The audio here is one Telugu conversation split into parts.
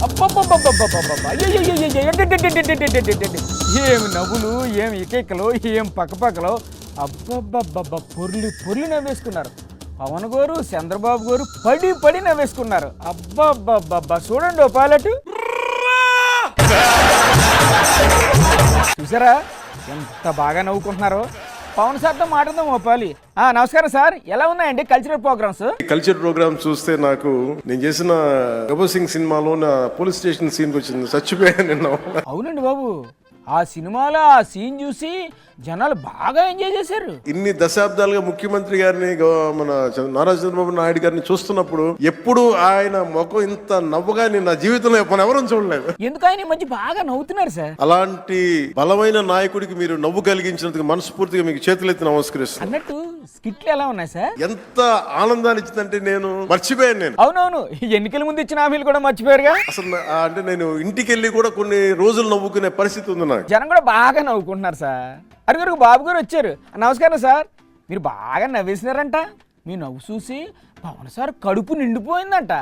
ఏం నవ్వులు, ఏం ఇకేకలు, ఏం పక్కపక్కలు. అబ్బబ్బబ్బబ్బ పొర్లి పొర్లి నవ్వేసుకున్నారు. పవన్ గారు, చంద్రబాబు గారు పడి పడి నవ్వేసుకున్నారు. అబ్బబ్బబ్బబ్బ చూడండి ఓ పైలట్. చూసారా ఎంత బాగా నవ్వుకుంటున్నారో. పవన్ సార్తో మాట్లాడదాం ఓ పాలి. నమస్కారం సార్, ఎలా ఉన్నాయండి కల్చరల్ ప్రోగ్రామ్స్? కల్చర్ ప్రోగ్రామ్స్ చూస్తే నాకు నేను చేసిన గబ్బర్ సింగ్ సినిమాలో నా పోలీస్ స్టేషన్ సీన్ వచ్చింది, చచ్చిపోయాను నిన్న. అవునండి బాబు, ఆ సినిమాలో ఆ సీన్ చూసి జనాలు బాగా ఎంజాయ్ చేశారు. ఇన్ని దశాబ్దాలుగా ముఖ్యమంత్రి గారిని మన నారా చంద్రబాబు నాయుడు గారిని చూస్తున్నప్పుడు ఎప్పుడు ఆయన ముఖం ఇంత నవ్వుగా నేను నా జీవితంలో మనం ఎవరూ చూడలేదు. ఎందుకు ఆయన ఈ మధ్య బాగా నవ్వుతున్నారు సార్. అలాంటి బలమైన నాయకుడికి మీరు నవ్వు కలిగించినందుకు మనస్ఫూర్తిగా మీకు చేతులెత్తి నమస్కరిస్తాను. అన్నట్టు స్కిట్లు ఎలా ఉన్నాయి సార్? ఎంత ఆనందాన్ని ఇచ్చిందంటే నేను మర్చిపోయాను. నేను అవునవును, ఎన్నికల ముందు ఇచ్చిన హామీలు కూడా మర్చిపోయారుగా. అసలు అంటే నేను ఇంటికి వెళ్ళి కూడా కొన్ని రోజులు నవ్వుకునే పరిస్థితి ఉంది నాకు. జనం కూడా బాగా నవ్వుకుంటున్నారు సార్. అరుగురు బాబు గారు వచ్చారు. నమస్కారం సార్, మీరు బాగా నవ్వేసినారంట. మీ నవ్వు చూసి పవన్ సార్ కడుపు నిండిపోయిందంట.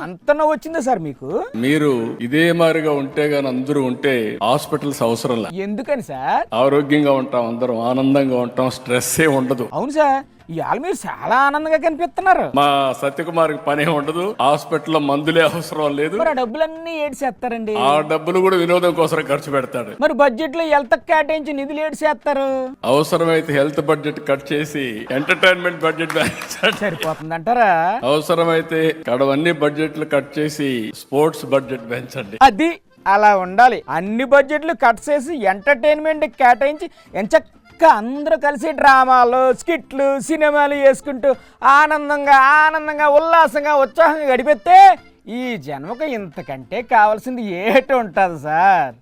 అంత నవ్వు వచ్చిందా సార్ మీకు? మీరు ఇదే మారిగా ఉంటే గాని అందరూ ఉంటే హాస్పిటల్స్ అవసరం లేదు. ఎందుకని సార్? ఆరోగ్యంగా ఉంటాం, అందరం ఆనందంగా ఉంటాం, స్ట్రెస్ ఏ ఉండదు. అవును సార్, ఇవాళ మీరు చాలా ఆనందంగా కనిపిస్తున్నారు. మా సత్యకుమార్కి పనే ఉండదు, హాస్పిటల్లో మందులే అవసరం లేదు. మరి ఆ డబ్బులన్నీ ఏడ్చేస్తారండి. ఆ డబ్బులు కూడా వినోదం కోసం ఖర్చు పెడతాడు. మరి బడ్జెట్ లో హెల్త్ కేటాయించి నిధులు ఏడ్చేస్తారు. అవసరమైతే హెల్త్ బడ్జెట్ కట్ చేసి ఎంటర్టైన్మెంట్ బడ్జెట్ సరిపోతుందంటారా? అవసరమైతే కడవన్నీ బడ్జెట్లు కట్ చేసి స్పోర్ట్స్ బడ్జెట్ పెంచండి. అది అలా ఉండాలి. అన్ని బడ్జెట్లు కట్ చేసి ఎంటర్టైన్మెంట్ కేటాయించి అందరూ కలిసి డ్రామాలు, స్కిట్లు, సినిమాలు వేసుకుంటూ ఆనందంగా ఉల్లాసంగా ఉత్సాహంగా గడిపితే ఈ జన్మకు ఇంతకంటే కావాల్సింది ఏటి ఉంటుంది సార్?